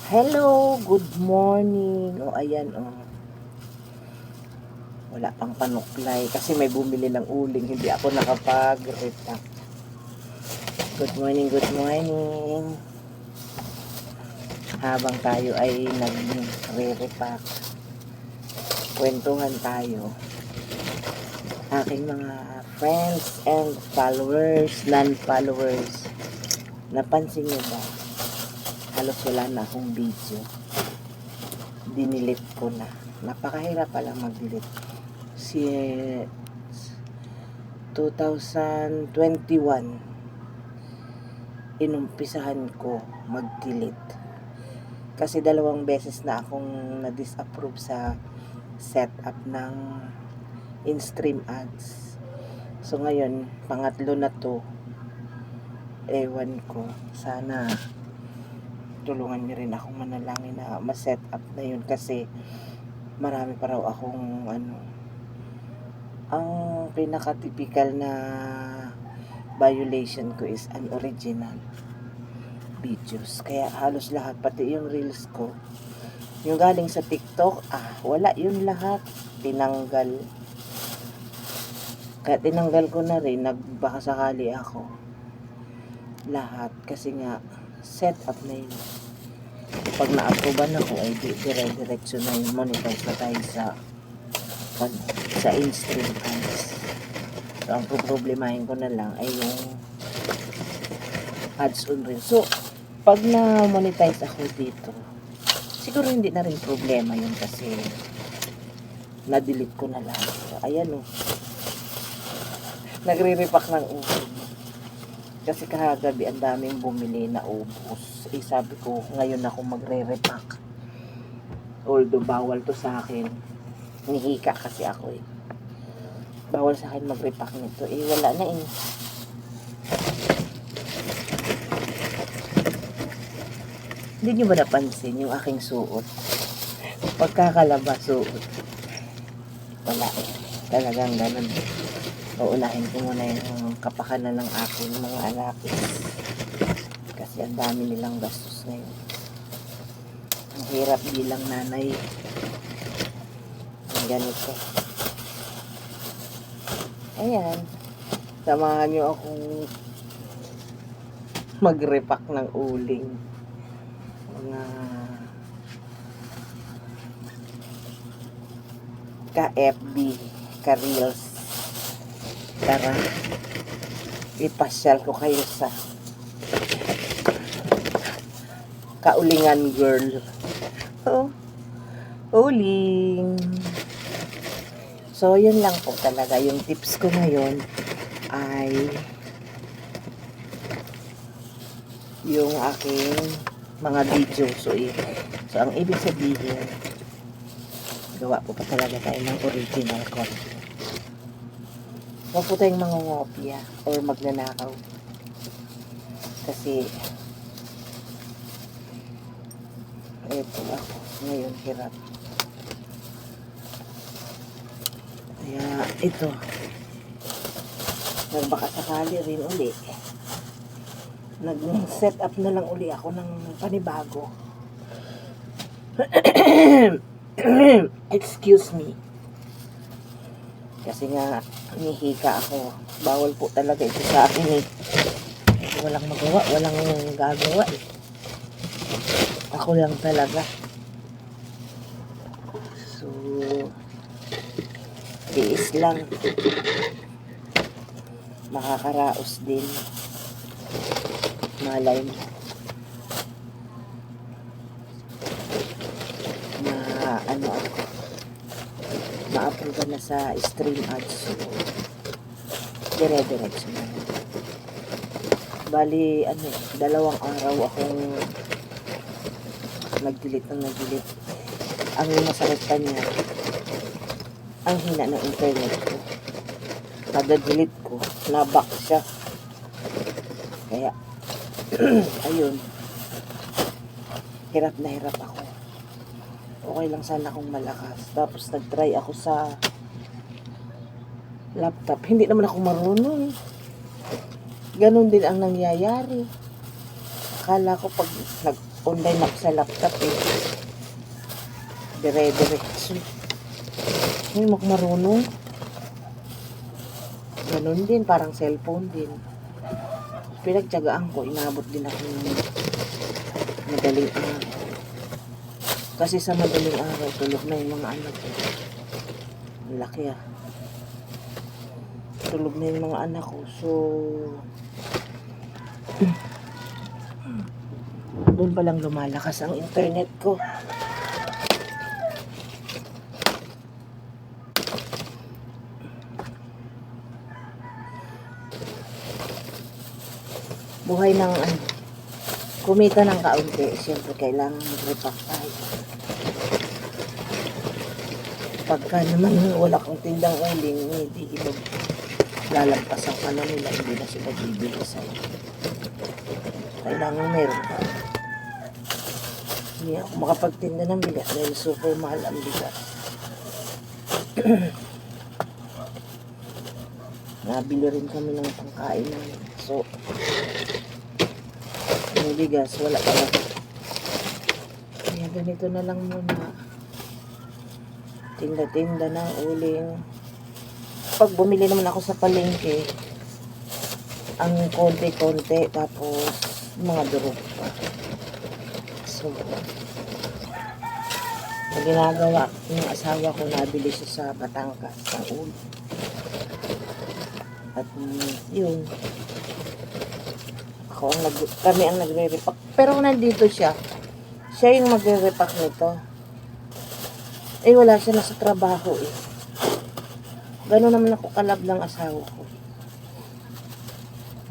Hello, good morning. O, ayan, o. Wala pang panuklay kasi may bumili ng uling. Hindi ako nakapag-repack. Good morning, good morning. Habang tayo ay nagre-repack, kwentuhan tayo. Aking mga friends and followers, non-followers, napansin nyo ba? Halos wala na akong video. Dinilit ko na. Napakahirap pala mag-delete. Si 2021 inumpisahan ko mag-delete. Kasi 2 beses na akong na-disapprove sa setup ng in-stream ads. So ngayon, pangatlo na to. Ewan ko. Sana tulungan niyo rin akong manalangin na ma-set up na yun kasi marami pa raw akong ang pinaka-typical na violation ko is unoriginal videos. Kaya halos lahat, pati yung reels ko, yung galing sa TikTok, wala yun lahat. Tinanggal. Kaya tinanggal ko na rin, nagbaka sakali ako. Lahat. Kasi nga, set up na yun. Pag na-approvean ako, ay dire-diretso na yung monetize na tayo sa in-stream ads. So, ang problemahin ko na lang ay yung ads on reel. So, pag na-monetize ako dito, siguro hindi na rin problema yun kasi na-delete ko na lang. So, ayan o. Nagre-repack ng uling. Kasi kahagabi ang daming bumili na ubos. Sabi ko, ngayon ako magre-repack. Although bawal to sa akin. Nihika kasi ako eh. Bawal sa akin mag-repack nito. Wala na eh. Hindi nyo ba napansin yung aking suot? Pagkakalabas suot. Wala eh. Talagang ganun. Uunahin ko muna yung kapakanan ng aking mga anak. Kasi ang dami nilang gastos ngayon. Ang hirap bilang nanay. Ang ganito. Ayan. Samahan nyo akong mag-repack ng uling. Mga ka-FB, ka-reels. Tara, ipasyal ko kayo sa kaulingan girl. Oh, uling. So, yun lang po talaga. Yung tips ko ngayon ay yung aking mga video. So, ang ibig sabihin, gawa po pa talaga tayo ng original content. Huwag po tayong mangungopia or magnanakaw. Kasi, eto ako, ngayon hirap. Kaya, ito, nagbaka sakali rin uli. Nag-set up na lang uli ako ng panibago. Excuse me. Kasi nga, nihika ako. Bawal po talaga ito sa akin eh. Walang magawa, walang gagawa eh. Ako lang talaga. So, tiis lang. Makakaraos din. Malay mo. Ako. Ma-approve na sa stream ads. So, dire-diretso na. Bali, 2 araw akong nag-delete. Ang masakit pa niya, ang hina ng internet ko. Kada delete ko, naback siya. Kaya, ayun. Hirap na hirap ako. Okay lang sana kung malakas. Tapos nag-try ako sa laptop. Hindi naman ako marunong. Ganon din ang nangyayari. Akala ko pag online ako sa laptop eh. Dire-diretso. Hindi mo marunong. Ganun din, parang cellphone din. Pinagtyagaan ko, inabot din ako ng madaling araw. Kasi sa madaling araw, tulog na yung mga anak ko. Ang laki ah. Tulog na yung mga anak ko. So, doon palang lumalakas ang internet ko. Buhay ng kumita ng kaunti, siyempre kailangan mag-repack tayo. Pagka naman wala kang tindang uling, hindi ibang lalampasan ka na nila, hindi na sila bibili sa'yo. Kailangan meron ka. Hindi ako makapagtinda ng bigat dahil super mahal ang bigat. Nabili rin kami ng pangkain namin. So, yung bigas, wala pala. Kaya ganito na lang muna. Tinda-tinda ng uling. Pag bumili naman ako sa palengke, ang konti-konti, tapos mga durog pa. So, ang ginagawa ng asawa ko, nabili siya sa Batangas, sa uling. At yun, kami ang nagre-repack. Pero nandito siya yung magre-repack nito. Eh wala siya, nasa trabaho eh. Gano'n naman ako kalab ng asawa ko.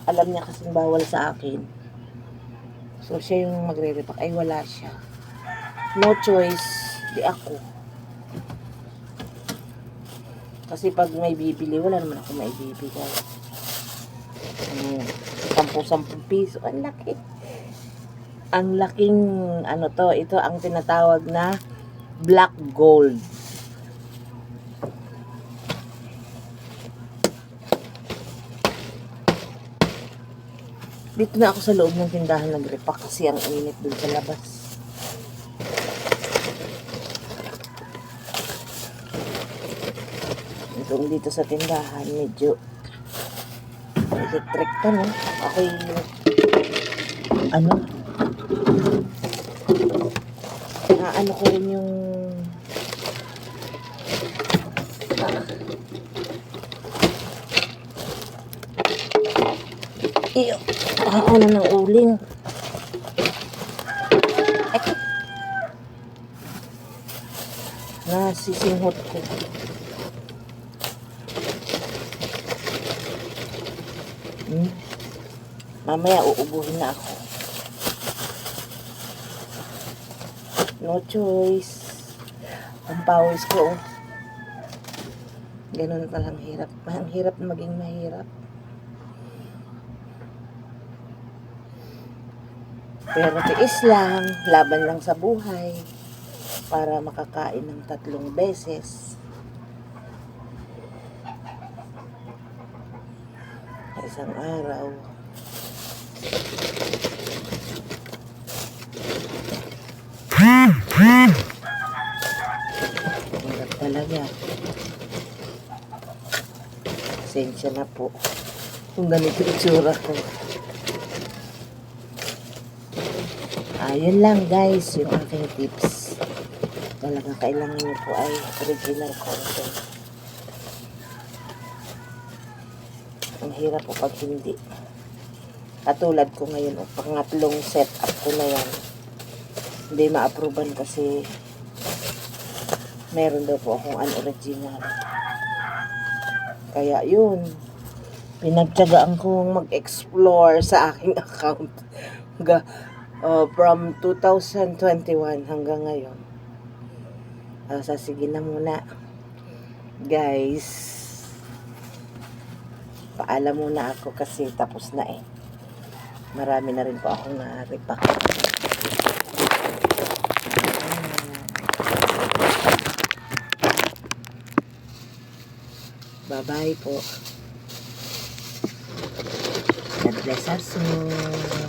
Alam niya kasing bawal sa akin. So siya yung magre-repack. Ay wala siya. No choice, di ako. Kasi pag may bibili, wala naman ako may bibigay. 10 piso. Ang laki. Ang laking, ito ang tinatawag na black gold. Dito na ako sa loob ng tindahan nag-repack kasi ang init dun sa labas. Dito sa tindahan, medyo electric pa, no? Okay, ko rin yung na ng uling. Nasisinghot ko. Mamaya uubuhin na ako. No choice. Ang pawis ko. Ganun palang hirap. Ang hirap na maging mahirap. Pero tiis lang. Laban lang sa buhay. Para makakain ng 3 beses. Isang araw. Hirap talaga. Pasensya na po kung ganito itsura ko. Ayun lang guys, yung aking tips. Talagang kailangan nyo po ay original content. Ang hirap po pag hindi. Katulad ko ngayon, pangatlong setup ko na yan. Hindi ma-approvean kasi meron daw po akong unoriginal. Kaya yun, pinagtyagaan kong mag-explore sa aking account. From 2021 hanggang ngayon. Sige na muna. Guys, paalam muna ako kasi tapos na eh. Marami na rin po akong na-repack. Bye-bye po. God bless us all.